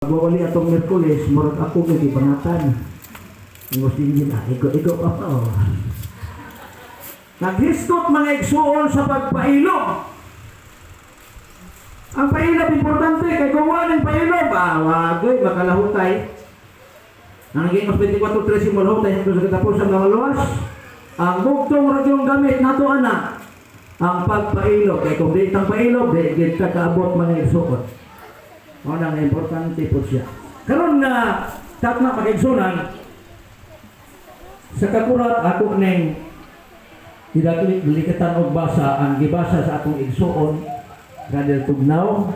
Magbawali atong Merkulis, murag ako kay gibanatan. Ingos din na, iko pa pa. Naghiskot mga igsuon sa pagpailog. Ang pailog importante kay kung wala ng pailog, wagay makalahutay. Ang naging mas 24-13 malahutay hanggang sa katapusan ng maluwas. Ang bugtong ragyong gamit nato anak. Ang pagpailog kay kung di tang pailog, di kita kaabot mga igsuon. O nang importante po siya. Karon na tatna pag-igsunan sa kakurat ako ning hidalikatan og basa ang gibasa sa akong igsuon kadel tugnaw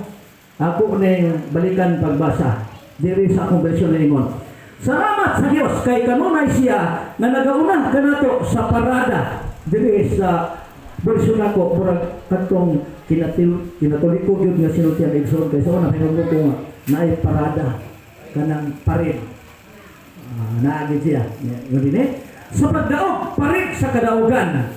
ako ning balikan pagbasa diri sa akong bersyon ningon. Salamat sa Dios kay kanunay siya na nagauna kanato sa parada diri sa bersyon ako murag katong kinatuliko gyud nga sinultian igsoon kay sa una pinugod ko nga naay parada kanang parid naagid siya ngudine sa pagdaog parid sa kadaugan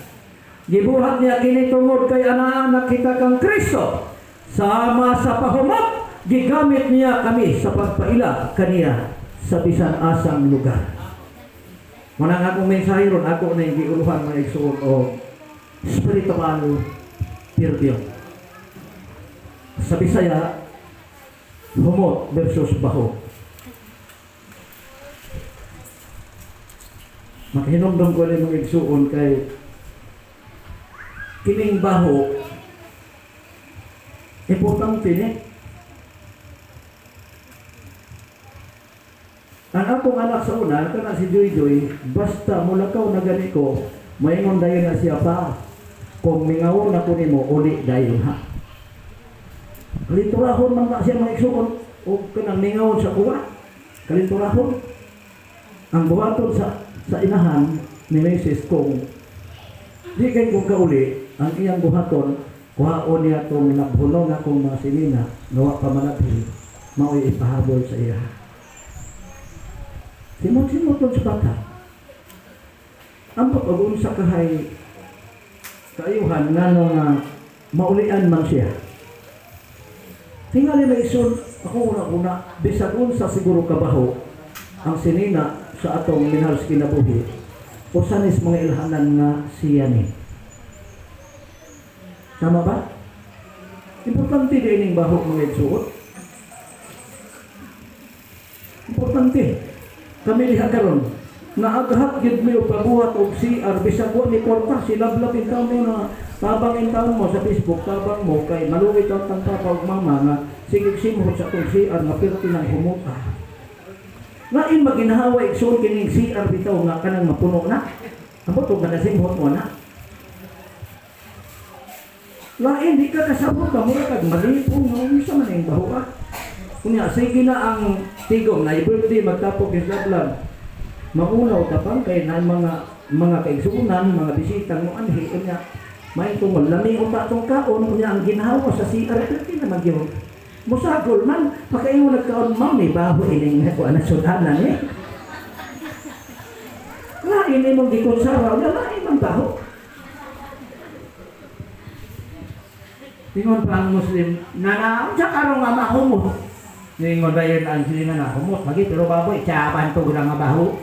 gibuhat niya kini tungod kay anak kita kang Kristo sama sa pahumot gigamit niya kami sa pagpaila kaniya sa bisan asang lugar. Manang akong mensahe ron ako na giuluhan mga igsoon o spiritual perdiyo. Sa Bisaya, humot versus baho. Makahinumdum ko rin mga igsuon kay kining baho importante ni. Ang akong anak sa una, kana si Joy, basta mulakaw na gani ko, maingon dayon na siya pa. Kung mingaw na ko nimo, uli dayon ha. Kalinturahon man na siya mga igsuon o kanang mingawon sa kuwa. Kalinturahon. Ang buhaton sa inahan ni Mrs. kung di kay kung kauli, ang iyang buhaton, kuhaon niya itong nabhulong akong mga sinina, gawa pa manapil, mao'y ipahabol sa iya. Simot-simot sa bata. Ang pag-agun sa kahay kaayuhan nga nga maulian man siya. Tingali may isun, ako una-una, bisag sa siguro kabaho, ang sinina sa atong minahal sa kinabuhi, o sanis mga ilhanan nga siya ni. Tama ba? Importante din yung baho mga igsuot. Importante. Kami liha karon na aghat gid mi og pabuhat og CR bisag wa ni kwarta silablab in taon mo na tabang in taon mo sa Facebook tabang mo kay maluwit ang papa og mama nga sige simhot sa tong CR nga perti nang humuta. Lain maginahawa igsoon kining CR bitaw nga kanang mapuno na. Amo to kada simhot mo na. Lain di ka kasabot ka mo kag malipong nga unsa man ang baho ka. Kunya sige na ang tigong na i-birthday magtapok yung lablab. Maulaw tapang kay na mga kaigsuunan, mga bisita mo anhi kunya may tungol lami uta tong kaon kunya ang ginahawa sa CR perti naman gyud. Musagol man pakaingon nagkaon ma'am ni baho ining ko ana sudanan ni. Lain imong gikonsara wala lain man baho. Tingon pa ang Muslim, nanaon sa karong nga mahumot. Ningon dayon ang sila na humot, magi pero baboy, tsaban to nga baho.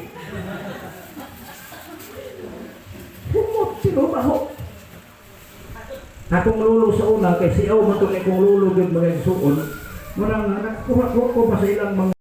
Humot, pero baho. Akong lulo sa una, kay siyaw man ito kung lulo yung mga igsuon, marang nakakuha ko pa sa ilang mga